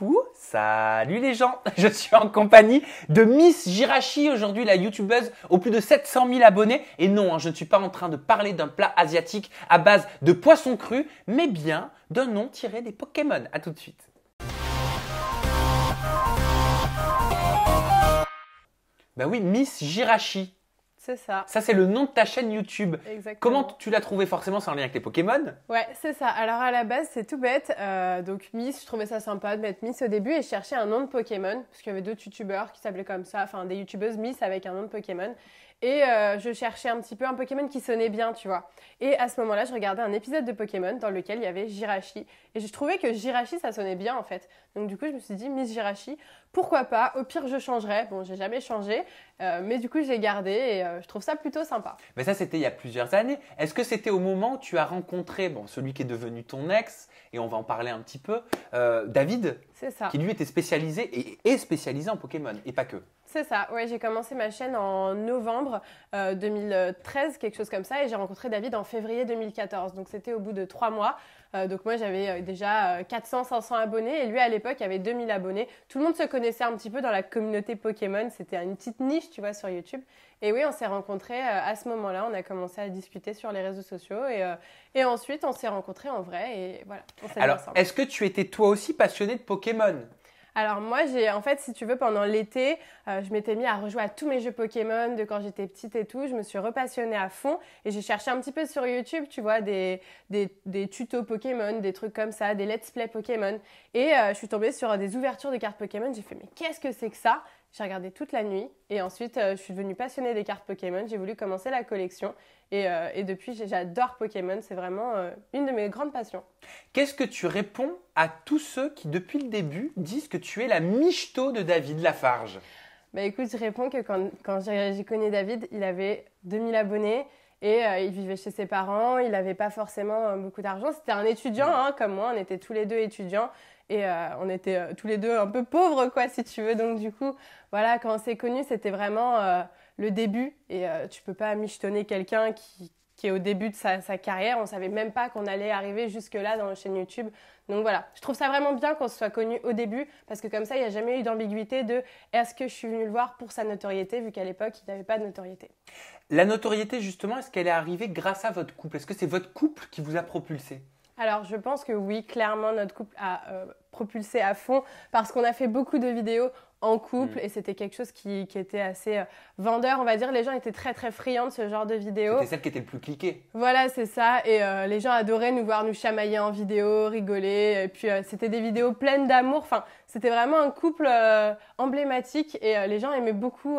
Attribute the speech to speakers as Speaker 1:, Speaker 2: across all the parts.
Speaker 1: Coucou, salut les gens, je suis en compagnie de Miss Jirachi, aujourd'hui la youtubeuse aux plus de 700 000 abonnés. Et non, je ne suis pas en train de parler d'un plat asiatique à base de poisson cru, mais bien d'un nom tiré des Pokémon. A tout de suite. Bah oui, Miss Jirachi.
Speaker 2: C'est ça.
Speaker 1: Ça, c'est le nom de ta chaîne YouTube.
Speaker 2: Exactement.
Speaker 1: Comment tu l'as trouvé? Forcément, c'est en lien avec les Pokémon.
Speaker 2: Ouais, c'est ça. Alors à la base, c'est tout bête. Donc Miss, je trouvais ça sympa de mettre Miss au début et je cherchais un nom de Pokémon parce qu'il y avait d'autres youtubeurs qui s'appelaient comme ça, enfin des youtubeuses Miss avec un nom de Pokémon. Et je cherchais un petit peu un Pokémon qui sonnait bien, tu vois. Et à ce moment-là, je regardais un épisode de Pokémon dans lequel il y avait Jirachi. Et je trouvais que Jirachi, ça sonnait bien en fait. Donc du coup, je me suis dit, Miss Jirachi, pourquoi pas? Au pire, je changerais. Bon, j'ai jamais changé. Mais du coup, je l'ai gardé et je trouve ça plutôt sympa.
Speaker 1: Mais ça, c'était il y a plusieurs années. Est-ce que c'était au moment où tu as rencontré celui qui est devenu ton ex, et on va en parler un petit peu, David,
Speaker 2: C'est ça.
Speaker 1: qui lui était spécialisé et est spécialisé en Pokémon, et pas que.
Speaker 2: C'est ça, ouais, j'ai commencé ma chaîne en novembre 2013, quelque chose comme ça, et j'ai rencontré David en février 2014, donc c'était au bout de 3 mois. Donc moi j'avais déjà 400-500 abonnés, et lui à l'époque il avait 2000 abonnés. Tout le monde se connaissait un petit peu dans la communauté Pokémon, c'était une petite niche, tu vois, sur YouTube. Et oui, on s'est rencontrés à ce moment-là, on a commencé à discuter sur les réseaux sociaux, et ensuite on s'est rencontrés en vrai, et voilà, on s'est mis
Speaker 1: Alors,
Speaker 2: ensemble.
Speaker 1: est-ce que tu étais toi aussi passionné de Pokémon?
Speaker 2: Alors moi, en fait, si tu veux, pendant l'été, je m'étais mis à rejouer à tous mes jeux Pokémon de quand j'étais petite et tout. Je me suis repassionnée à fond et j'ai cherché un petit peu sur YouTube, tu vois, des tutos Pokémon, des trucs comme ça, des let's play Pokémon. Et je suis tombée sur des ouvertures de cartes Pokémon. J'ai fait, mais qu'est-ce que c'est que ça? J'ai regardé toute la nuit et ensuite, je suis devenue passionnée des cartes Pokémon. J'ai voulu commencer la collection et depuis, j'adore Pokémon. C'est vraiment une de mes grandes passions.
Speaker 1: Qu'est-ce que tu réponds à tous ceux qui, depuis le début, disent que tu es la michto de David Lafarge?
Speaker 2: Bah écoute, je réponds que quand j'ai connu David, il avait 2000 abonnés et il vivait chez ses parents, il n'avait pas forcément beaucoup d'argent. C'était un étudiant, hein, comme moi, on était tous les deux étudiants et on était tous les deux un peu pauvres, quoi, si tu veux. Donc du coup, voilà, quand on s'est connus, c'était vraiment le début et tu peux pas michetonner quelqu'un qui est au début de sa carrière. On savait même pas qu'on allait arriver jusque-là dans la chaîne YouTube. Donc voilà, je trouve ça vraiment bien qu'on se soit connus au début parce que comme ça, il n'y a jamais eu d'ambiguïté de est-ce que je suis venue le voir pour sa notoriété vu qu'à l'époque, il n'avait pas de notoriété.
Speaker 1: La notoriété, justement, est-ce qu'elle est arrivée grâce à votre couple? Est-ce que c'est votre couple qui vous a propulsé?
Speaker 2: Alors, je pense que oui, clairement, notre couple a propulsé à fond parce qu'on a fait beaucoup de vidéos en couple et c'était quelque chose qui était assez vendeur, on va dire. Les gens étaient très, très friands de ce genre de vidéos.
Speaker 1: C'était celle qui était le plus cliquée.
Speaker 2: Voilà, c'est ça. Et les gens adoraient nous voir nous chamailler en vidéo, rigoler. Et puis, c'était des vidéos pleines d'amour. Enfin, c'était vraiment un couple emblématique et les gens aimaient beaucoup...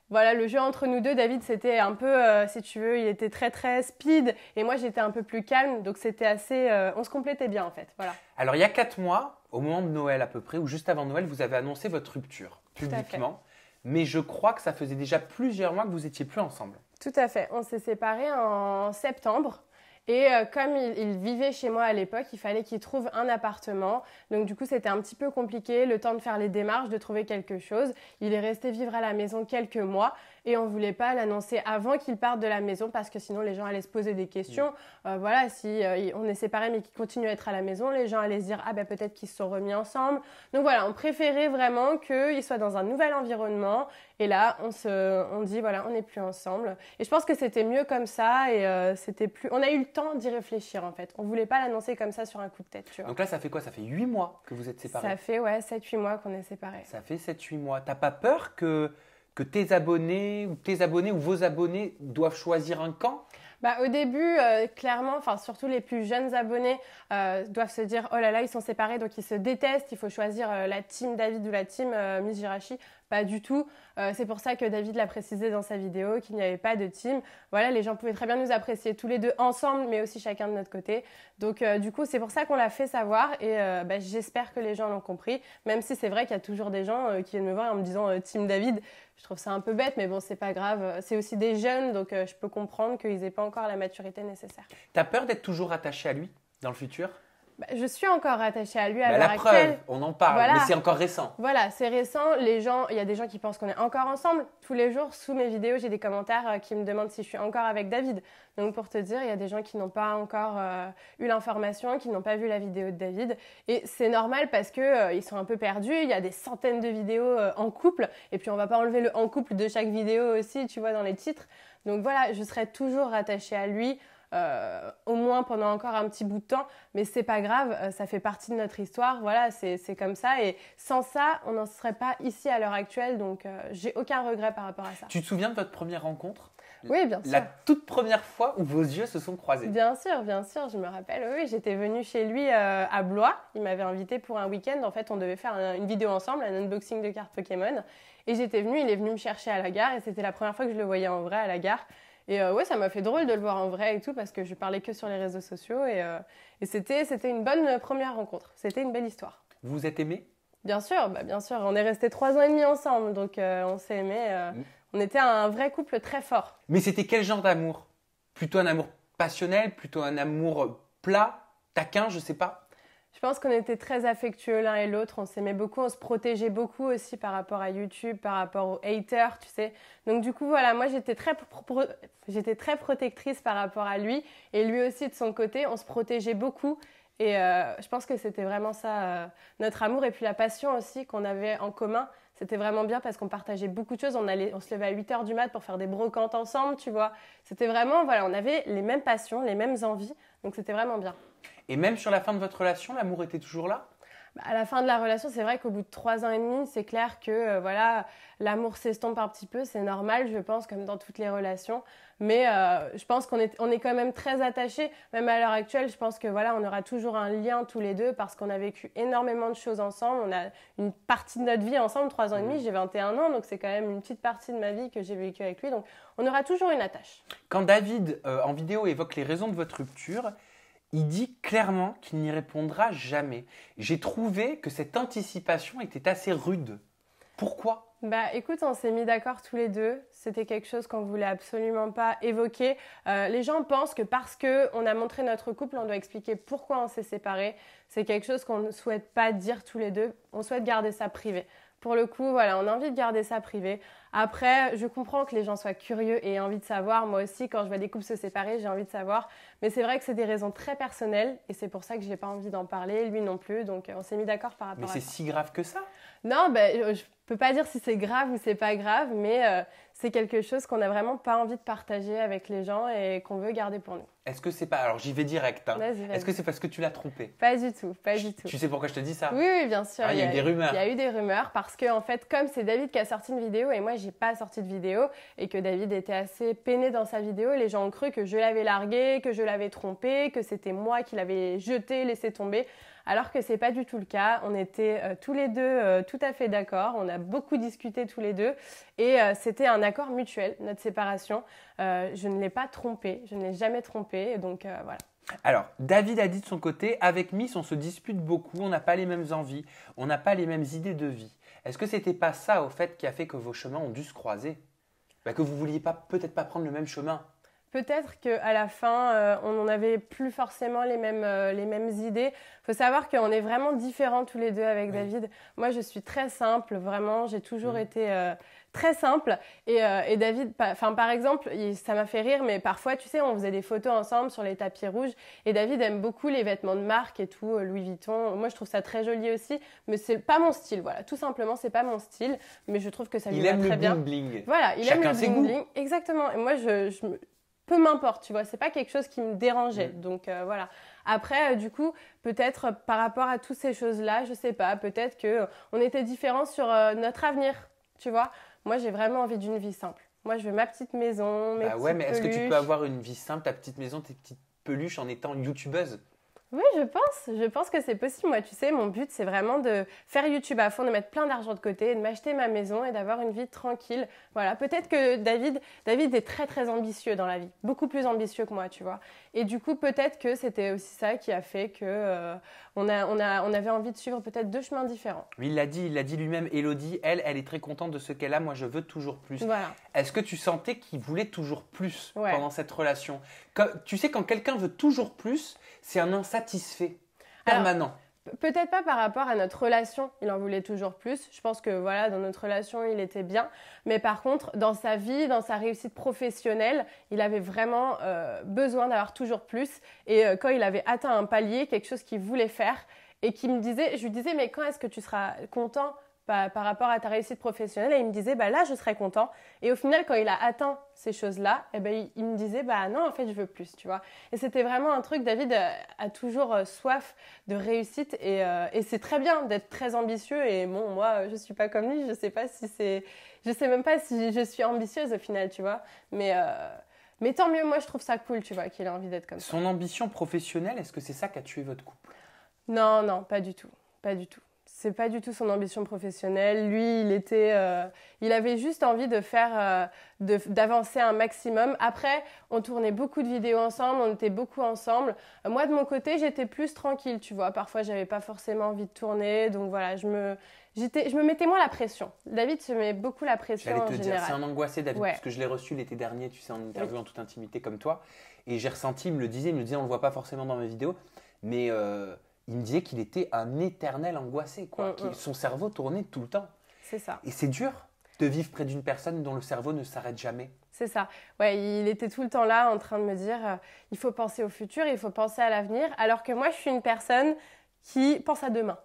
Speaker 2: Voilà, le jeu entre nous deux, David, c'était un peu, si tu veux, il était très très speed et moi j'étais un peu plus calme, donc c'était assez, on se complétait bien en fait, voilà.
Speaker 1: Alors, il y a 4 mois, au moment de Noël à peu près, ou juste avant Noël, vous avez annoncé votre rupture publiquement. Mais je crois que ça faisait déjà plusieurs mois que vous étiez plus ensemble.
Speaker 2: Tout à fait, on s'est séparés en septembre. Et comme il vivait chez moi à l'époque, il fallait qu'il trouve un appartement. Donc du coup, c'était un petit peu compliqué, le temps de faire les démarches, de trouver quelque chose. Il est resté vivre à la maison quelques mois et on ne voulait pas l'annoncer avant qu'il parte de la maison parce que sinon les gens allaient se poser des questions. Voilà, si on est séparés mais qu'il continue à être à la maison, les gens allaient se dire « Ah ben peut-être qu'ils se sont remis ensemble ». Donc voilà, on préférait vraiment qu'il soit dans un nouvel environnement. Et là, on dit voilà, on n'est plus ensemble. Et je pense que c'était mieux comme ça et on a eu le temps d'y réfléchir en fait. On voulait pas l'annoncer comme ça sur un coup de tête, tu vois.
Speaker 1: Donc là, ça fait quoi? Ça fait 8 mois que vous êtes séparés?
Speaker 2: Ça fait 7-8 mois qu'on est séparés.
Speaker 1: Ça fait 7-8 mois. T'as pas peur que tes abonnés ou vos abonnés doivent choisir un camp?
Speaker 2: Bah, au début, clairement, enfin surtout les plus jeunes abonnés doivent se dire oh là là, ils sont séparés donc ils se détestent, il faut choisir la team David ou la team Miss Jirachi. Pas du tout. C'est pour ça que David l'a précisé dans sa vidéo qu'il n'y avait pas de team. Voilà, les gens pouvaient très bien nous apprécier tous les deux ensemble, mais aussi chacun de notre côté. Donc du coup, c'est pour ça qu'on l'a fait savoir et j'espère que les gens l'ont compris. Même si c'est vrai qu'il y a toujours des gens qui viennent me voir en me disant team David. Je trouve ça un peu bête, mais bon, c'est pas grave. C'est aussi des jeunes, donc je peux comprendre qu'ils n'aient pas encore la maturité nécessaire.
Speaker 1: T'as peur d'être toujours attaché à lui dans le futur?
Speaker 2: Je suis encore attachée à lui à l'heure
Speaker 1: La
Speaker 2: actuelle.
Speaker 1: preuve, on en parle,
Speaker 2: Voilà.
Speaker 1: mais c'est encore récent.
Speaker 2: Voilà, c'est récent. Il y a des gens qui pensent qu'on est encore ensemble. Tous les jours, sous mes vidéos, j'ai des commentaires qui me demandent si je suis encore avec David. Donc pour te dire, il y a des gens qui n'ont pas encore eu l'information, qui n'ont pas vu la vidéo de David. Et c'est normal parce que ils sont un peu perdus. Il y a des centaines de vidéos en couple. Et puis on va pas enlever le en couple de chaque vidéo aussi, tu vois, dans les titres. Donc voilà, je serai toujours rattachée à lui. Au moins pendant encore un petit bout de temps, mais c'est pas grave, ça fait partie de notre histoire, voilà, c'est comme ça, et sans ça, on n'en serait pas ici à l'heure actuelle, donc j'ai aucun regret par rapport à ça.
Speaker 1: Tu te souviens de votre première rencontre?
Speaker 2: Oui, bien sûr.
Speaker 1: La toute première fois où vos yeux se sont croisés?
Speaker 2: Bien sûr, je me rappelle, oui, j'étais venue chez lui à Blois, il m'avait invité pour un week-end, en fait on devait faire une vidéo ensemble, un unboxing de cartes Pokémon, et j'étais venue, il est venu me chercher à la gare, et c'était la première fois que je le voyais en vrai à la gare. Et ouais, ça m'a fait drôle de le voir en vrai et tout parce que je parlais que sur les réseaux sociaux et c'était une bonne première rencontre. C'était une belle histoire.
Speaker 1: Vous vous êtes aimés?
Speaker 2: Bien sûr, bien sûr. On est restés 3 ans et demi ensemble, donc on s'est aimés. On était un vrai couple très fort.
Speaker 1: Mais c'était quel genre d'amour? Plutôt un amour passionnel, plutôt un amour plat, taquin, je sais pas.
Speaker 2: Je pense qu'on était très affectueux l'un et l'autre, on s'aimait beaucoup, on se protégeait beaucoup aussi par rapport à YouTube, par rapport aux haters, tu sais. Donc du coup, voilà, moi j'étais très protectrice par rapport à lui et lui aussi de son côté, on se protégeait beaucoup. Et je pense que c'était vraiment ça, notre amour et puis la passion aussi qu'on avait en commun. C'était vraiment bien parce qu'on partageait beaucoup de choses. On se levait à 8h du mat pour faire des brocantes ensemble, tu vois. C'était vraiment, voilà, on avait les mêmes passions, les mêmes envies. Donc c'était vraiment bien.
Speaker 1: Et même sur la fin de votre relation, l'amour était toujours là?
Speaker 2: À la fin de la relation, c'est vrai qu'au bout de 3 ans et demi, c'est clair que voilà, l'amour s'estompe un petit peu. C'est normal, je pense, comme dans toutes les relations. Mais je pense qu'on est quand même très attachés. Même à l'heure actuelle, je pense que voilà, on aura toujours un lien tous les deux parce qu'on a vécu énormément de choses ensemble. On a une partie de notre vie ensemble, 3 ans et demi. J'ai 21 ans, donc c'est quand même une petite partie de ma vie que j'ai vécue avec lui. Donc on aura toujours une attache.
Speaker 1: Quand David, en vidéo, évoque les raisons de votre rupture, il dit clairement qu'il n'y répondra jamais. J'ai trouvé que cette anticipation était assez rude. Pourquoi ?
Speaker 2: Écoute, on s'est mis d'accord tous les deux. C'était quelque chose qu'on voulait absolument pas évoquer. Les gens pensent que parce qu'on a montré notre couple, on doit expliquer pourquoi on s'est séparés. C'est quelque chose qu'on ne souhaite pas dire tous les deux. On souhaite garder ça privé. Pour le coup, voilà, on a envie de garder ça privé. Après, je comprends que les gens soient curieux et aient envie de savoir. Moi aussi, quand je vois des couples se séparer, j'ai envie de savoir. Mais c'est vrai que c'est des raisons très personnelles et c'est pour ça que je n'ai pas envie d'en parler, lui non plus. Donc, on s'est mis d'accord par rapport à ça.
Speaker 1: Mais c'est si grave que ça ?
Speaker 2: Non, je peux pas dire si c'est grave ou c'est pas grave, mais c'est quelque chose qu'on n'a vraiment pas envie de partager avec les gens et qu'on veut garder pour nous.
Speaker 1: Est-ce que c'est pas... Alors j'y vais direct. Hein.
Speaker 2: Vas-y.
Speaker 1: Est-ce que c'est parce que tu l'as trompé ?
Speaker 2: Pas du tout, pas du tout.
Speaker 1: Tu sais pourquoi je te dis ça ?
Speaker 2: Oui, bien sûr.
Speaker 1: Il y a eu des rumeurs.
Speaker 2: Il y a eu des rumeurs parce que en fait, comme c'est David qui a sorti une vidéo et moi j'ai pas sorti de vidéo et que David était assez peiné dans sa vidéo, les gens ont cru que je l'avais largué, que je l'avais trompé, que c'était moi qui l'avais jeté, laissé tomber. Alors que c'est pas du tout le cas. On était tous les deux tout à fait d'accord. On a beaucoup discuté tous les deux et c'était un accord mutuel, notre séparation. Je ne l'ai pas trompé, je ne l'ai jamais trompé, donc voilà.
Speaker 1: Alors, David a dit de son côté, avec Miss, on se dispute beaucoup, on n'a pas les mêmes envies, on n'a pas les mêmes idées de vie. Est-ce que c'était pas ça, au fait, qui a fait que vos chemins ont dû se croiser ? Que vous vouliez peut-être pas prendre le même chemin ?
Speaker 2: Peut-être qu'à la fin, on n'avait plus forcément les mêmes idées. Il faut savoir qu'on est vraiment différents tous les deux avec David. Moi, je suis très simple, vraiment. J'ai toujours été très simple. Et David, par exemple, ça m'a fait rire, mais parfois, tu sais, on faisait des photos ensemble sur les tapis rouges. Et David aime beaucoup les vêtements de marque et tout, Louis Vuitton. Moi, je trouve ça très joli aussi, mais c'est pas mon style. Voilà, tout simplement, c'est pas mon style. Mais je trouve que ça lui va très bien.
Speaker 1: Il aime le bling-bling.
Speaker 2: Voilà, il aime le bling-bling. Exactement. Et moi, peu m'importe, tu vois, c'est pas quelque chose qui me dérangeait. Donc voilà. Après, du coup, peut-être par rapport à toutes ces choses-là, je sais pas, peut-être qu'on était différents sur notre avenir, tu vois. Moi, j'ai vraiment envie d'une vie simple. Moi, je veux ma petite maison, mes petites peluches.
Speaker 1: Mais est-ce que tu peux avoir une vie simple, ta petite maison, tes petites peluches en étant youtubeuse ?
Speaker 2: Oui, je pense que c'est possible. Moi, tu sais, mon but, c'est vraiment de faire YouTube à fond, de mettre plein d'argent de côté, de m'acheter ma maison et d'avoir une vie tranquille. Voilà, peut-être que David est très, très ambitieux dans la vie. Beaucoup plus ambitieux que moi, tu vois. Et du coup, peut-être que c'était aussi ça qui a fait que on avait envie de suivre peut-être 2 chemins différents.
Speaker 1: Mais il l'a dit lui-même, Elodie, elle est très contente de ce qu'elle a. Moi, je veux toujours plus.
Speaker 2: Voilà.
Speaker 1: Est-ce que tu sentais qu'il voulait toujours plus pendant cette relation ? Tu sais, quand quelqu'un veut toujours plus, c'est un insatisfait. permanent.
Speaker 2: Peut-être pas par rapport à notre relation, il en voulait toujours plus. Je pense que voilà, dans notre relation, il était bien. Mais par contre, dans sa vie, dans sa réussite professionnelle, il avait vraiment besoin d'avoir toujours plus. Et quand il avait atteint un palier, quelque chose qu'il voulait faire, et je lui disais, mais quand est-ce que tu seras content par rapport à ta réussite professionnelle? Et il me disait, bah là, je serai content. Et au final, quand il a atteint ces choses-là, eh ben, il me disait, bah non, en fait, je veux plus, tu vois. Et c'était vraiment un truc, David a toujours soif de réussite et c'est très bien d'être très ambitieux. Et bon, moi, je suis pas comme lui, je sais même pas si je suis ambitieuse au final, tu vois. Mais tant mieux, moi, je trouve ça cool, tu vois, qu'il ait envie d'être comme ça.
Speaker 1: Son ambition professionnelle, est-ce que c'est ça qui a tué votre couple?
Speaker 2: Non, non, pas du tout, pas du tout. C'est pas du tout son ambition professionnelle. Lui, il avait juste envie de faire, d'avancer un maximum. Après, on tournait beaucoup de vidéos ensemble, on était beaucoup ensemble. Moi, de mon côté, j'étais plus tranquille, tu vois. Parfois, j'avais pas forcément envie de tourner, donc voilà, je me mettais moins la pression. David se met beaucoup la pression en général. J'allais te dire,
Speaker 1: c'est un angoissé, David,
Speaker 2: ouais.
Speaker 1: Parce que je l'ai reçu l'été dernier, tu sais, en interview en toute intimité comme toi, et j'ai ressenti, il me le disait, on le voit pas forcément dans mes vidéos, mais il me disait qu'il était un éternel angoissé, quoi. Son cerveau tournait tout le temps.
Speaker 2: C'est ça.
Speaker 1: Et c'est dur de vivre près d'une personne dont le cerveau ne s'arrête jamais.
Speaker 2: C'est ça. Ouais, il était tout le temps là en train de me dire il faut penser au futur, il faut penser à l'avenir. Alors que moi, je suis une personne qui pense à demain.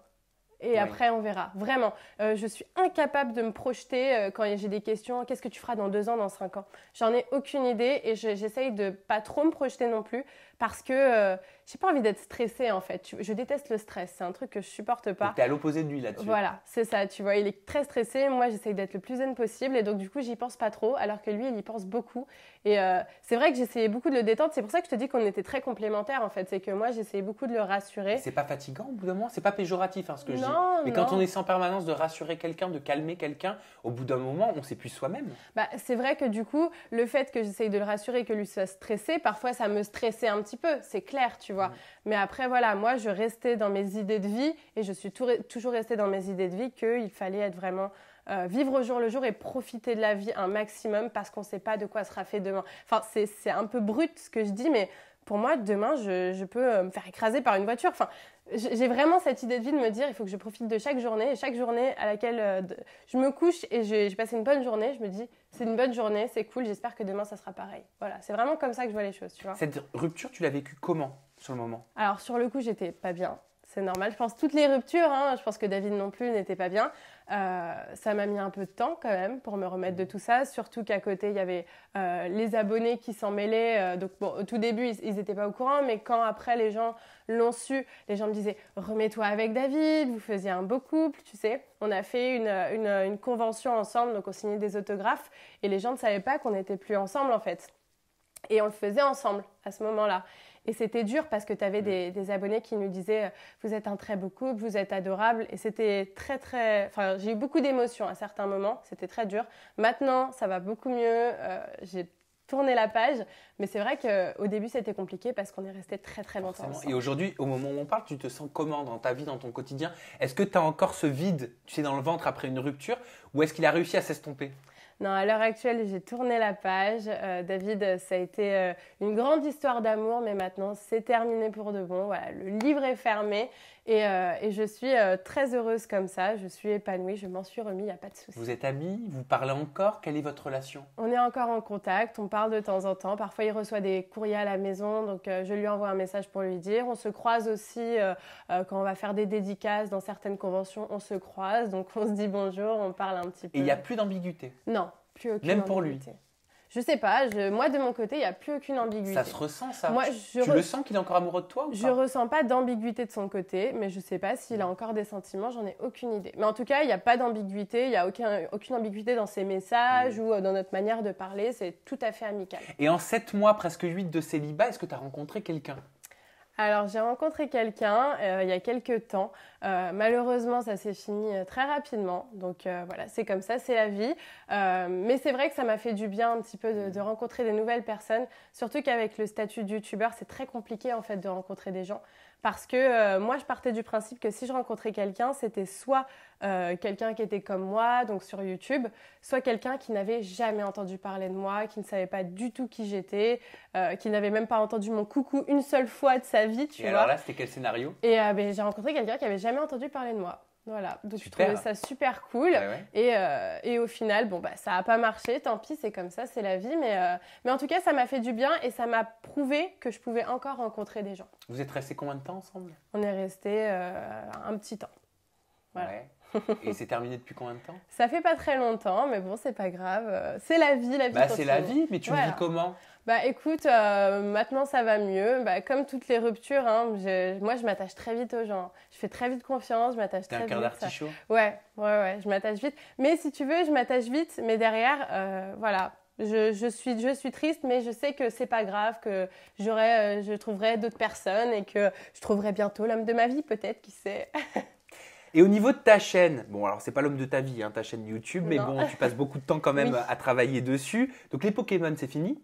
Speaker 2: Et après, on verra. Vraiment. Je suis incapable de me projeter quand j'ai des questions. Qu'est-ce que tu feras dans 2 ans, dans 5 ans? J'en ai aucune idée et j'essaye de pas trop me projeter non plus parce que j'ai pas envie d'être stressée en fait. Je déteste le stress. C'est un truc que je supporte pas.
Speaker 1: Tu es à l'opposé de lui là-dessus.
Speaker 2: Voilà, c'est ça. Tu vois, il est très stressé. Moi, j'essaye d'être le plus zen possible et donc du coup, j'y pense pas trop alors que lui, il y pense beaucoup. Et c'est vrai que j'essayais beaucoup de le détendre. C'est pour ça que je te dis qu'on était très complémentaires en fait. C'est que moi, j'essayais beaucoup de le rassurer.
Speaker 1: C'est pas fatigant au bout d'un moment? C'est pas péjoratif ce que je dis. Mais
Speaker 2: non.
Speaker 1: Quand on essaie en permanence de rassurer quelqu'un, de calmer quelqu'un, au bout d'un moment, on s'épuise soi-même.
Speaker 2: Bah, c'est vrai que du coup, le fait que j'essaye de le rassurer et que lui soit stressé, parfois ça me stressait un petit peu, c'est clair, tu vois. Mais après, voilà, moi, je restais dans mes idées de vie et je suis toujours restée dans mes idées de vie qu'il fallait être vraiment vivre au jour le jour et profiter de la vie un maximum parce qu'on ne sait pas de quoi sera fait demain. Enfin, c'est un peu brut ce que je dis, mais pour moi, demain, je peux me faire écraser par une voiture. Enfin, j'ai vraiment cette idée de vie de me dire il faut que je profite de chaque journée. Et chaque journée à laquelle je me couche et j'ai passé une bonne journée, je me dis c'est une bonne journée, c'est cool, j'espère que demain ça sera pareil. Voilà, c'est vraiment comme ça que je vois les choses, tu vois.
Speaker 1: Cette rupture, tu l'as vécue comment sur le moment?
Speaker 2: Alors sur le coup, j'étais pas bien. C'est normal, je pense toutes les ruptures, je pense que David non plus n'était pas bien. Ça m'a mis un peu de temps quand même pour me remettre de tout ça, surtout qu'à côté il y avait les abonnés qui s'en mêlaient. Donc bon, au tout début ils n'étaient pas au courant, mais quand après les gens l'ont su, les gens me disaient remets-toi avec David, vous faisiez un beau couple, tu sais. On a fait une convention ensemble, donc on signait des autographes et les gens ne savaient pas qu'on n'était plus ensemble en fait. Et on le faisait ensemble à ce moment-là. Et c'était dur parce que tu avais des abonnés qui nous disaient « Vous êtes un très beau couple, vous êtes adorable ». Et c'était très, très… Enfin, j'ai eu beaucoup d'émotions à certains moments. C'était très dur. Maintenant, ça va beaucoup mieux. J'ai tourné la page. Mais c'est vrai qu'au début, c'était compliqué parce qu'on est resté très, très longtemps ensemble.
Speaker 1: Et aujourd'hui, au moment où on parle, tu te sens comment dans ta vie, dans ton quotidien? Est-ce que tu as encore ce vide, tu sais, dans le ventre après une rupture? Ou est-ce qu'il a réussi à s'estomper?
Speaker 2: Non, à l'heure actuelle, j'ai tourné la page. David, ça a été une grande histoire d'amour, mais maintenant, c'est terminé pour de bon. Voilà, le livre est fermé et je suis très heureuse comme ça. Je suis épanouie, je m'en suis remis, il n'y a pas de souci.
Speaker 1: Vous êtes amis? Vous parlez encore? Quelle est votre relation?
Speaker 2: On est encore en contact, on parle de temps en temps. Parfois, il reçoit des courriers à la maison, donc je lui envoie un message pour lui dire. On se croise aussi quand on va faire des dédicaces dans certaines conventions, on se croise. Donc, on se dit bonjour, on parle un petit peu.
Speaker 1: Et il n'y a plus d'ambiguïté?
Speaker 2: Non, plus aucune
Speaker 1: Même pour
Speaker 2: ambiguïté.
Speaker 1: lui?
Speaker 2: Je sais pas, moi de mon côté, il n'y a plus aucune ambiguïté.
Speaker 1: Ça se ressent ça?
Speaker 2: Moi,
Speaker 1: tu le sens qu'il est encore amoureux de toi ou pas?
Speaker 2: Je ressens pas d'ambiguïté de son côté, mais je sais pas s'il a encore des sentiments, j'en ai aucune idée. Mais en tout cas, il n'y a pas d'ambiguïté, il n'y a aucune ambiguïté dans ses messages ou dans notre manière de parler, c'est tout à fait amical.
Speaker 1: Et en 7 mois, presque 8 de célibat, est-ce que tu as rencontré quelqu'un?
Speaker 2: Alors, j'ai rencontré quelqu'un il y a quelques temps. Malheureusement, ça s'est fini très rapidement. Donc voilà, c'est comme ça, c'est la vie. Mais c'est vrai que ça m'a fait du bien un petit peu de rencontrer des nouvelles personnes. Surtout qu'avec le statut de youtubeur, c'est très compliqué en fait de rencontrer des gens. Parce que moi, je partais du principe que si je rencontrais quelqu'un, c'était soit quelqu'un qui était comme moi, donc sur YouTube, soit quelqu'un qui n'avait jamais entendu parler de moi, qui ne savait pas du tout qui j'étais, qui n'avait même pas entendu mon coucou une seule fois de sa vie, tu vois.
Speaker 1: Et alors là, c'était quel scénario?
Speaker 2: Et j'ai rencontré quelqu'un qui n'avait jamais entendu parler de moi. Voilà, donc je trouvais ça super cool.
Speaker 1: Ouais.
Speaker 2: Et au final, bon, bah, ça n'a pas marché, tant pis, c'est comme ça, c'est la vie. Mais en tout cas, ça m'a fait du bien et ça m'a prouvé que je pouvais encore rencontrer des gens.
Speaker 1: Vous êtes restés combien de temps ensemble?
Speaker 2: On est restés un petit temps. Voilà.
Speaker 1: Ouais. Et c'est terminé depuis combien de temps?
Speaker 2: Ça fait pas très longtemps, mais bon, c'est pas grave. C'est la vie
Speaker 1: Bah,
Speaker 2: continue.
Speaker 1: c'est la vie, mais tu le vis comment?
Speaker 2: Bah écoute, maintenant ça va mieux. Bah, comme toutes les ruptures, hein, moi je m'attache très vite aux gens. Je fais très vite confiance, je m'attache très vite.
Speaker 1: T'es un cœur d'artichaut?
Speaker 2: Ouais, je m'attache vite. Mais si tu veux, je m'attache vite, mais derrière, voilà. Je suis triste, mais je sais que c'est pas grave, que je trouverai d'autres personnes et que je trouverai bientôt l'homme de ma vie, peut-être, qui sait.
Speaker 1: Et au niveau de ta chaîne, bon alors c'est pas l'homme de ta vie, hein, ta chaîne YouTube, mais
Speaker 2: Non.
Speaker 1: bon, tu passes beaucoup de temps quand même
Speaker 2: Oui.
Speaker 1: à travailler dessus. Donc les Pokémon, c'est fini?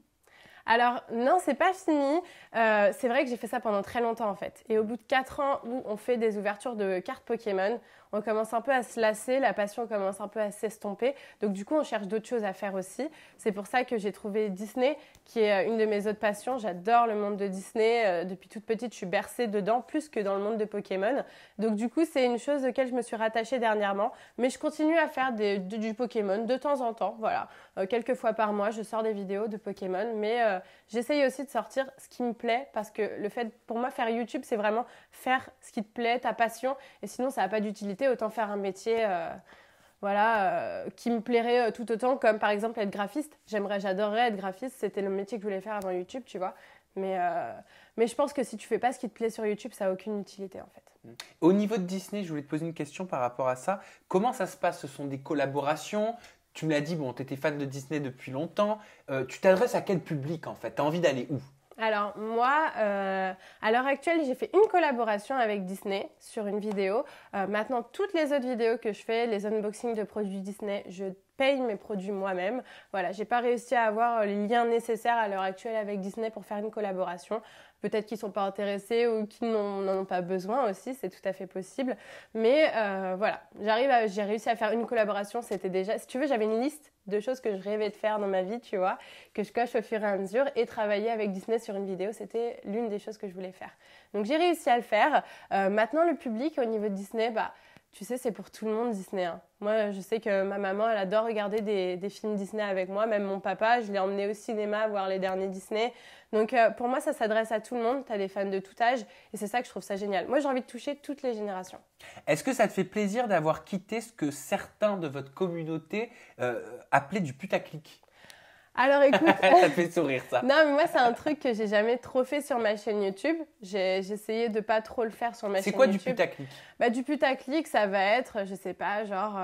Speaker 2: Alors, non, c'est pas fini. C'est vrai que j'ai fait ça pendant très longtemps en fait. Et au bout de 4 ans où on fait des ouvertures de cartes Pokémon, on commence un peu à se lasser, la passion commence un peu à s'estomper. Donc du coup, on cherche d'autres choses à faire aussi. C'est pour ça que j'ai trouvé Disney, qui est une de mes autres passions. J'adore le monde de Disney. Depuis toute petite, je suis bercée dedans, plus que dans le monde de Pokémon. Donc du coup, c'est une chose auquel je me suis rattachée dernièrement. Mais je continue à faire du Pokémon de temps en temps. Voilà, quelques fois par mois, je sors des vidéos de Pokémon. Mais j'essaye aussi de sortir ce qui me plaît, parce que le fait, pour moi, faire YouTube, c'est vraiment faire ce qui te plaît, ta passion. Et sinon, ça n'a pas d'utilité. Autant faire un métier qui me plairait tout autant, comme par exemple être graphiste. J'adorerais être graphiste, c'était le métier que je voulais faire avant YouTube, tu vois. Mais je pense que si tu fais pas ce qui te plaît sur YouTube, ça n'a aucune utilité en fait.
Speaker 1: Au niveau de Disney, je voulais te poser une question par rapport à ça. Comment ça se passe? Ce sont des collaborations? Tu me l'as dit, bon, tu étais fan de Disney depuis longtemps. Tu t'adresses à quel public en fait? Tu as envie d'aller où?
Speaker 2: Alors moi, à l'heure actuelle, j'ai fait une collaboration avec Disney sur une vidéo. Maintenant, toutes les autres vidéos que je fais, les unboxings de produits Disney, je paye mes produits moi-même. Voilà, j'ai pas réussi à avoir les liens nécessaires à l'heure actuelle avec Disney pour faire une collaboration. Peut-être qu'ils ne sont pas intéressés ou qu'ils n'en ont pas besoin aussi, c'est tout à fait possible. Mais voilà, j'ai réussi à faire une collaboration. C'était déjà, si tu veux, j'avais une liste de choses que je rêvais de faire dans ma vie, tu vois, que je coche au fur et à mesure. Et travailler avec Disney sur une vidéo, c'était l'une des choses que je voulais faire. Donc j'ai réussi à le faire. Maintenant, le public au niveau de Disney, bah, tu sais, c'est pour tout le monde Disney. Hein. Moi, je sais que ma maman, elle adore regarder des films Disney avec moi. Même mon papa, je l'ai emmené au cinéma voir les derniers Disney. Donc, pour moi, ça s'adresse à tout le monde. Tu as des fans de tout âge. Et c'est ça que je trouve ça génial. Moi, j'ai envie de toucher toutes les générations.
Speaker 1: Est-ce que ça te fait plaisir d'avoir quitté ce que certains de votre communauté appelaient du putaclic?
Speaker 2: Alors écoute,
Speaker 1: ça te fait sourire ça.
Speaker 2: Non, mais moi c'est un truc que j'ai jamais trop fait sur ma chaîne YouTube. J'ai essayé de pas trop le faire sur ma chaîne YouTube.
Speaker 1: C'est quoi du putaclic?
Speaker 2: Bah, du putaclic, ça va être, je sais pas, genre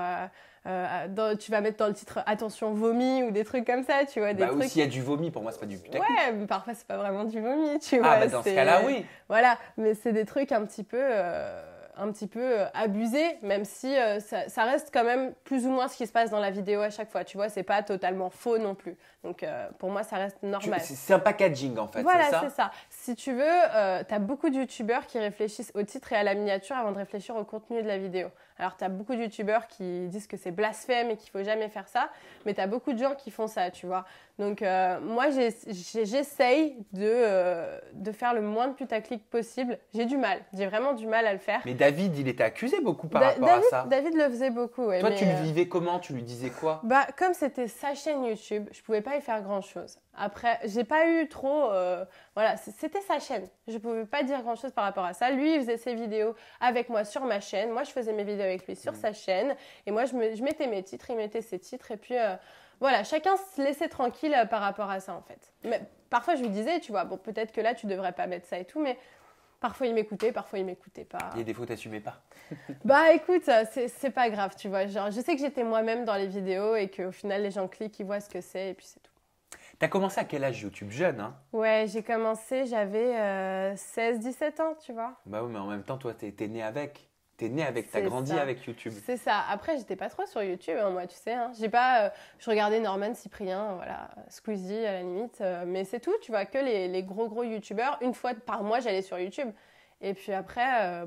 Speaker 2: tu vas mettre dans le titre attention vomi ou des trucs comme ça, tu vois, des trucs.
Speaker 1: Ou s'il y a du vomi, pour moi c'est pas du putaclic.
Speaker 2: Ouais, mais parfois c'est pas vraiment du vomi, tu vois.
Speaker 1: Ah bah dans ce cas-là, oui.
Speaker 2: Voilà, mais c'est des trucs un petit peu abusé, même si ça reste quand même plus ou moins ce qui se passe dans la vidéo à chaque fois. Tu vois, c'est pas totalement faux non plus. Donc, pour moi, ça reste normal.
Speaker 1: C'est un packaging en fait,
Speaker 2: voilà,
Speaker 1: c'est ça?
Speaker 2: c'est ça. Si tu veux, tu as beaucoup de youtubeurs qui réfléchissent au titre et à la miniature avant de réfléchir au contenu de la vidéo. Alors, tu as beaucoup de youtubeurs qui disent que c'est blasphème et qu'il faut jamais faire ça, mais tu as beaucoup de gens qui font ça, tu vois. Donc, moi, j'essaye de faire le moins de putaclic possible. J'ai vraiment du mal à le faire.
Speaker 1: Mais David, il était accusé beaucoup par rapport à ça.
Speaker 2: David le faisait beaucoup, ouais.
Speaker 1: Toi, tu le vivais comment? Tu lui disais quoi?
Speaker 2: Bah, comme c'était sa chaîne YouTube, je pouvais pas y faire grand-chose. Après, j'ai pas eu trop... voilà, c'était sa chaîne. Je pouvais pas dire grand-chose par rapport à ça. Lui, il faisait ses vidéos avec moi sur ma chaîne. Moi, je faisais mes vidéos avec lui sur sa chaîne. Et moi, je mettais mes titres, il mettait ses titres. Et puis, voilà, chacun se laissait tranquille par rapport à ça, en fait. Mais parfois, je lui disais, tu vois, bon, peut-être que là, tu devrais pas mettre ça et tout, mais... Parfois, il m'écoutait, parfois, il m'écoutait pas.
Speaker 1: Il y a des fois, t'assumais pas.
Speaker 2: Bah, écoute, c'est pas grave, tu vois. Genre, je sais que j'étais moi-même dans les vidéos et qu'au final, les gens cliquent, ils voient ce que c'est et puis c'est tout.
Speaker 1: T'as commencé à quel âge YouTube? Jeune, hein?
Speaker 2: Ouais, j'ai commencé, j'avais 16-17 ans, tu vois.
Speaker 1: Bah oui, mais en même temps, toi, t'es né avec. T'es né avec, t'as grandi
Speaker 2: ça.
Speaker 1: avec YouTube.
Speaker 2: C'est ça. Après, j'étais pas trop sur YouTube, hein, moi, tu sais. Hein. Je regardais Norman, Cyprien, voilà, Squeezie à la limite. Mais c'est tout, tu vois, que les gros youtubeurs. Une fois par mois, j'allais sur YouTube. Et puis après,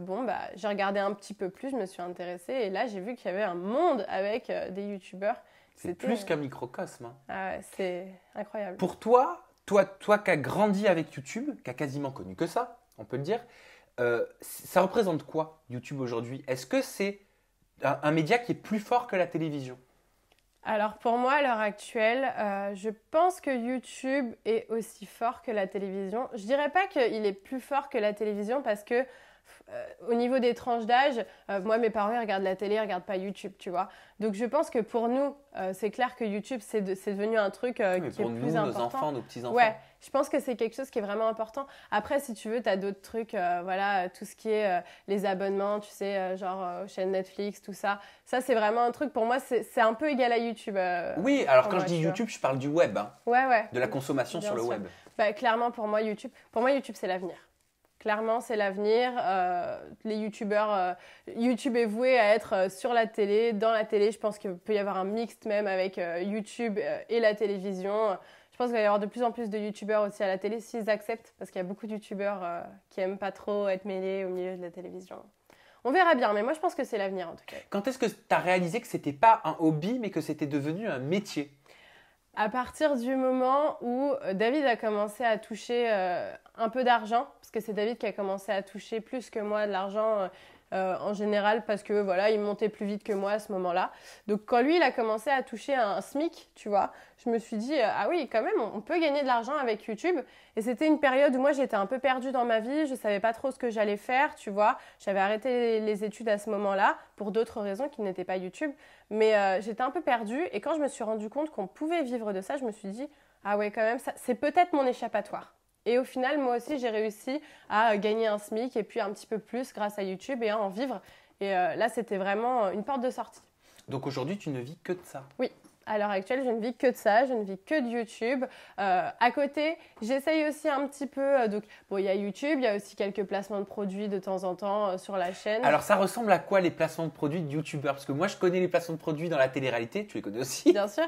Speaker 2: j'ai regardé un petit peu plus, je me suis intéressée. Et là, j'ai vu qu'il y avait un monde avec des youtubeurs.
Speaker 1: C'est plus qu'un microcosme. Hein.
Speaker 2: Ah ouais, c'est incroyable.
Speaker 1: Pour toi qui as grandi avec YouTube, qui a quasiment connu que ça, on peut le dire, ça représente quoi YouTube aujourd'hui? Est-ce que c'est un média qui est plus fort que la télévision?
Speaker 2: Alors pour moi, à l'heure actuelle, je pense que YouTube est aussi fort que la télévision. Je dirais pas qu'il est plus fort que la télévision parce que au niveau des tranches d'âge, moi mes parents ils regardent la télé, ils regardent pas YouTube, tu vois. Donc je pense que pour nous, c'est clair que YouTube c'est devenu un truc qui est plus important. Pour nous,
Speaker 1: nos enfants, nos petits-enfants.
Speaker 2: Ouais, je pense que c'est quelque chose qui est vraiment important. Après, si tu veux, tu as d'autres trucs, tout ce qui est les abonnements, tu sais, chaîne Netflix, tout ça. Ça, c'est vraiment un truc, pour moi, c'est un peu égal à YouTube.
Speaker 1: Oui, alors quand je dis YouTube, je parle du web, hein,
Speaker 2: ouais.
Speaker 1: De la consommation
Speaker 2: Bien
Speaker 1: sur le
Speaker 2: sûr.
Speaker 1: web.
Speaker 2: Bah, clairement, pour moi, YouTube, c'est l'avenir. Clairement, c'est l'avenir. Les youtubeurs, YouTube est voué à être sur la télé, dans la télé. Je pense qu'il peut y avoir un mixte même avec YouTube et la télévision. Je pense qu'il va y avoir de plus en plus de youtubeurs aussi à la télé s'ils acceptent, parce qu'il y a beaucoup de youtubeurs qui aiment pas trop être mêlés au milieu de la télévision. On verra bien, mais moi je pense que c'est l'avenir en tout cas.
Speaker 1: Quand est-ce que tu as réalisé que c'était pas un hobby, mais que c'était devenu un métier?
Speaker 2: À partir du moment où David a commencé à toucher un peu d'argent, parce que c'est David qui a commencé à toucher plus que moi de l'argent en général, parce que voilà, il montait plus vite que moi à ce moment-là. Donc quand lui, il a commencé à toucher un SMIC, tu vois, je me suis dit, ah oui, quand même, on peut gagner de l'argent avec YouTube. Et c'était une période où moi, j'étais un peu perdue dans ma vie, je savais pas trop ce que j'allais faire, tu vois. J'avais arrêté les études à ce moment-là, pour d'autres raisons qui n'étaient pas YouTube. Mais j'étais un peu perdue. Et quand je me suis rendu compte qu'on pouvait vivre de ça, je me suis dit, ah ouais, quand même, ça, c'est peut-être mon échappatoire. Et au final, moi aussi, j'ai réussi à gagner un SMIC et puis un petit peu plus grâce à YouTube et à en vivre. Et là, c'était vraiment une porte de sortie.
Speaker 1: Donc aujourd'hui, tu ne vis que de ça?
Speaker 2: Oui. À l'heure actuelle, je ne vis que de ça, je ne vis que de YouTube. À côté, j'essaye aussi un petit peu. Donc, bon, il y a YouTube, il y a aussi quelques placements de produits de temps en temps sur la chaîne.
Speaker 1: Alors, ça ressemble à quoi les placements de produits de YouTubeurs? Parce que moi, je connais les placements de produits dans la télé-réalité, tu les connais aussi.
Speaker 2: Bien sûr.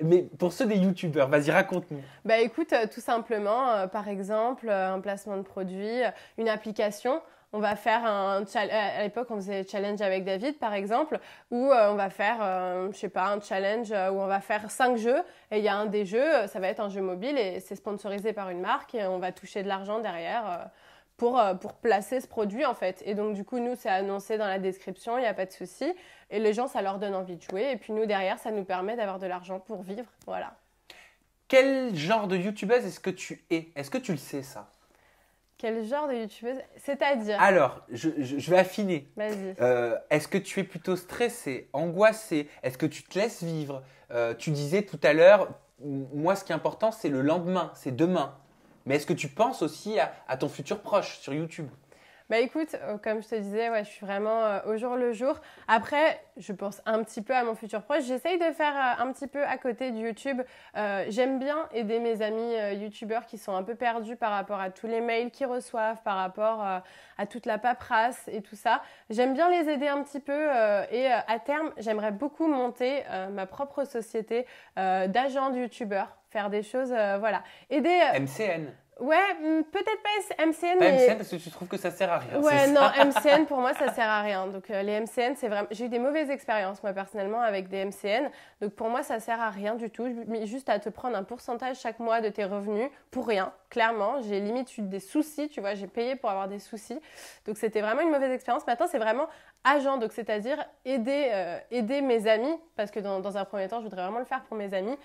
Speaker 1: Mais pour ceux des YouTubeurs, vas-y, raconte-nous.
Speaker 2: Bah écoute, tout simplement, par exemple, un placement de produit, une application. On va faire à l'époque, on faisait challenge avec David, par exemple, où on va faire, je sais pas, un challenge où on va faire 5 jeux. Et il y a un des jeux, ça va être un jeu mobile et c'est sponsorisé par une marque et on va toucher de l'argent derrière pour placer ce produit, en fait. Et donc, du coup, nous, c'est annoncé dans la description, il n'y a pas de souci. Et les gens, ça leur donne envie de jouer. Et puis, nous, derrière, ça nous permet d'avoir de l'argent pour vivre. Voilà.
Speaker 1: Quel genre de youtubeuse est-ce que tu es? Est-ce que tu le sais, ça?
Speaker 2: Quel genre de youtubeuse? C'est-à-dire?
Speaker 1: Alors, je vais affiner.
Speaker 2: Vas-y.
Speaker 1: Est-ce que tu es plutôt stressée, angoissée? Est-ce que tu te laisses vivre? Tu disais tout à l'heure, moi, ce qui est important, c'est le lendemain, c'est demain. Mais est-ce que tu penses aussi à ton futur proche sur YouTube?
Speaker 2: Bah écoute, comme je te disais, ouais, je suis vraiment au jour le jour. Après, je pense un petit peu à mon futur proche. J'essaye de faire un petit peu à côté de YouTube. J'aime bien aider mes amis YouTubeurs qui sont un peu perdus par rapport à tous les mails qu'ils reçoivent, par rapport à toute la paperasse et tout ça. J'aime bien les aider un petit peu et à terme, j'aimerais beaucoup monter ma propre société d'agents de YouTubeurs, faire des choses, voilà. Aider…
Speaker 1: MCN.
Speaker 2: Ouais, peut-être pas MCN,
Speaker 1: Pas
Speaker 2: mais…
Speaker 1: MCN parce que tu trouves que ça sert à rien.
Speaker 2: Ouais,
Speaker 1: c'est
Speaker 2: non,
Speaker 1: ça
Speaker 2: MCN pour moi ça sert à rien. Donc les MCN, c'est vraiment… J'ai eu des mauvaises expériences moi personnellement avec des MCN. Donc pour moi ça sert à rien du tout. Juste à te prendre un pourcentage chaque mois de tes revenus pour rien. Clairement, j'ai limite eu des soucis, tu vois, j'ai payé pour avoir des soucis. Donc c'était vraiment une mauvaise expérience. Maintenant c'est vraiment agent, donc c'est-à-dire aider mes amis, parce que dans un premier temps je voudrais vraiment le faire pour mes amis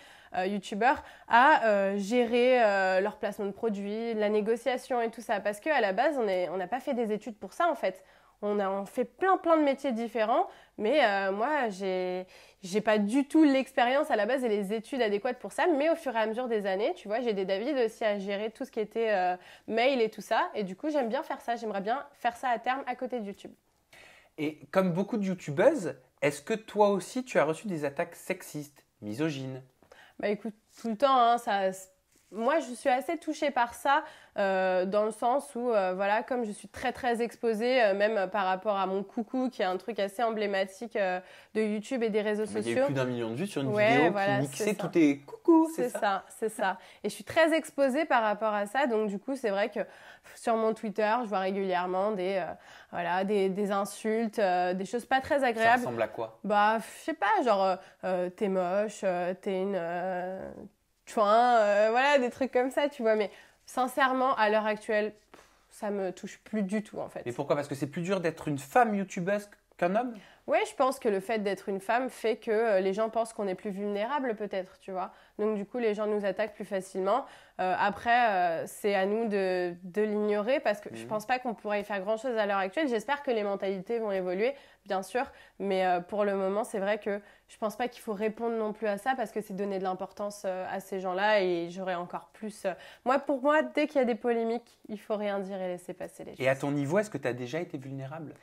Speaker 2: youtubeurs, à gérer leur placement de produits, la négociation et tout ça. Parce qu'à la base, on n'a pas fait des études pour ça en fait. On fait plein de métiers différents, mais moi, j'ai pas du tout l'expérience à la base et les études adéquates pour ça. Mais au fur et à mesure des années, tu vois, j'ai aidé David aussi à gérer tout ce qui était mail et tout ça. Et du coup, j'aime bien faire ça. J'aimerais bien faire ça à terme à côté de YouTube.
Speaker 1: Et comme beaucoup de youtubeuses, est-ce que toi aussi tu as reçu des attaques sexistes, misogynes?
Speaker 2: Bah écoute, tout le temps, hein, moi, je suis assez touchée par ça, dans le sens où, voilà, comme je suis très très exposée, même par rapport à mon coucou, qui est un truc assez emblématique de YouTube et des réseaux
Speaker 1: Il y a eu
Speaker 2: sociaux.
Speaker 1: plus d'1 million de vues sur une
Speaker 2: Ouais,
Speaker 1: vidéo
Speaker 2: voilà,
Speaker 1: qui mixait
Speaker 2: c'est ça.
Speaker 1: tous tes coucou,
Speaker 2: C'est ça, c'est ça. Et je suis très exposée par rapport à ça, donc du coup, c'est vrai que sur mon Twitter, je vois régulièrement voilà, des insultes, des choses pas très
Speaker 1: Ça
Speaker 2: agréables.
Speaker 1: ressemble à quoi?
Speaker 2: Bah, je sais pas, genre, t'es moche, t'es une chouin, voilà, des trucs comme ça, tu vois. Mais sincèrement, à l'heure actuelle, ça me touche plus du tout, en fait.
Speaker 1: Mais pourquoi? Parce que c'est plus dur d'être une femme youtubeuse qu'un homme?
Speaker 2: Ouais, je pense que le fait d'être une femme fait que les gens pensent qu'on est plus vulnérable, peut-être, tu vois. Donc, du coup, les gens nous attaquent plus facilement. Après, c'est à nous de l'ignorer parce que je pense pas qu'on pourrait y faire grand-chose à l'heure actuelle. J'espère que les mentalités vont évoluer, bien sûr. Mais pour le moment, c'est vrai que je pense pas qu'il faut répondre non plus à ça parce que c'est donner de l'importance à ces gens-là et j'aurais encore plus. Pour moi, dès qu'il y a des polémiques, il faut rien dire et laisser passer les choses.
Speaker 1: Et à ton niveau, est-ce que tu as déjà été vulnérable?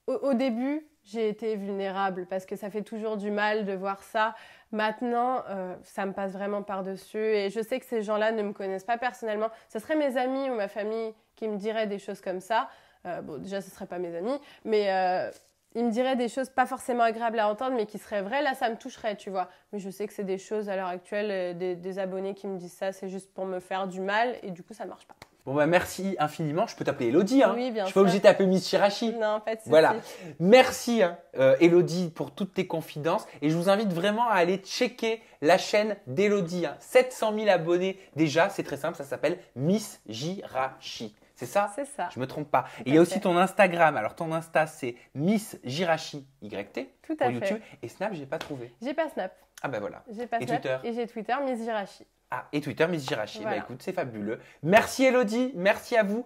Speaker 2: Au début, j'ai été vulnérable parce que ça fait toujours du mal de voir ça. Maintenant, ça me passe vraiment par-dessus et je sais que ces gens-là ne me connaissent pas personnellement. Ce serait mes amis ou ma famille qui me diraient des choses comme ça. Bon, déjà, ce ne seraient pas mes amis, mais ils me diraient des choses pas forcément agréables à entendre, mais qui seraient vraies. Là, ça me toucherait, tu vois. Mais je sais que c'est des choses à l'heure actuelle, des abonnés qui me disent ça, c'est juste pour me faire du mal et du coup, ça ne marche pas.
Speaker 1: Bon bah merci infiniment, je peux t'appeler Elodie, hein.
Speaker 2: Oui, bien
Speaker 1: Je suis
Speaker 2: sûr.
Speaker 1: pas obligée de t'appeler Miss Shirashi.
Speaker 2: Non, pas de souci.
Speaker 1: Voilà. Merci Elodie pour toutes tes confidences et je vous invite vraiment à aller checker la chaîne d'Elodie. 700 000 abonnés déjà, c'est très simple, ça s'appelle Miss Jirachi. C'est ça?
Speaker 2: C'est ça.
Speaker 1: Je me trompe pas. Et il y a aussi ton Instagram. Alors ton Insta c'est Miss Jirachi YT
Speaker 2: Tout
Speaker 1: pour
Speaker 2: à fait.
Speaker 1: YouTube et Snap j'ai pas trouvé.
Speaker 2: J'ai pas Snap.
Speaker 1: Ah bah voilà.
Speaker 2: J'ai pas
Speaker 1: Et
Speaker 2: Snap
Speaker 1: Twitter?
Speaker 2: et j'ai Twitter, Miss Jirachi.
Speaker 1: Ah, et Twitter, Miss Jirachi.
Speaker 2: Voilà.
Speaker 1: Bah écoute, c'est fabuleux. Merci Elodie, merci à vous.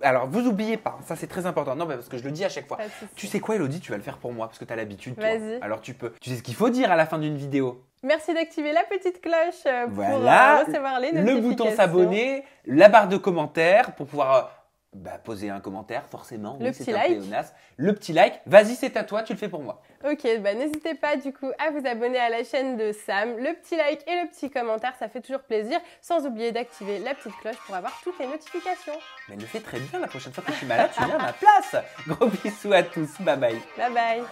Speaker 1: Alors, vous oubliez pas, ça c'est très important. Non, parce que je le dis à chaque fois.
Speaker 2: Pas de souci.
Speaker 1: Tu sais quoi Elodie, tu vas le faire pour moi parce que tu as l'habitude. Toi.
Speaker 2: Vas-y.
Speaker 1: Alors tu peux. Tu sais ce qu'il faut dire à la fin d'une vidéo.
Speaker 2: Merci d'activer la petite cloche pour
Speaker 1: Voilà.
Speaker 2: recevoir les
Speaker 1: Le
Speaker 2: notifications.
Speaker 1: bouton s'abonner, la barre de commentaires pour pouvoir poser un commentaire, forcément.
Speaker 2: Le
Speaker 1: Oui,
Speaker 2: petit
Speaker 1: c'est un
Speaker 2: like.
Speaker 1: pléonasme. Le petit like. Vas-y, c'est à toi, tu le fais pour moi.
Speaker 2: Ok, n'hésitez pas du coup à vous abonner à la chaîne de Sam. Le petit like et le petit commentaire, ça fait toujours plaisir. Sans oublier d'activer la petite cloche pour avoir toutes les notifications.
Speaker 1: Mais elle le fait très bien. La prochaine fois que je suis malade, tu viens à ma place. Gros bisous à tous. Bye bye.
Speaker 2: Bye bye.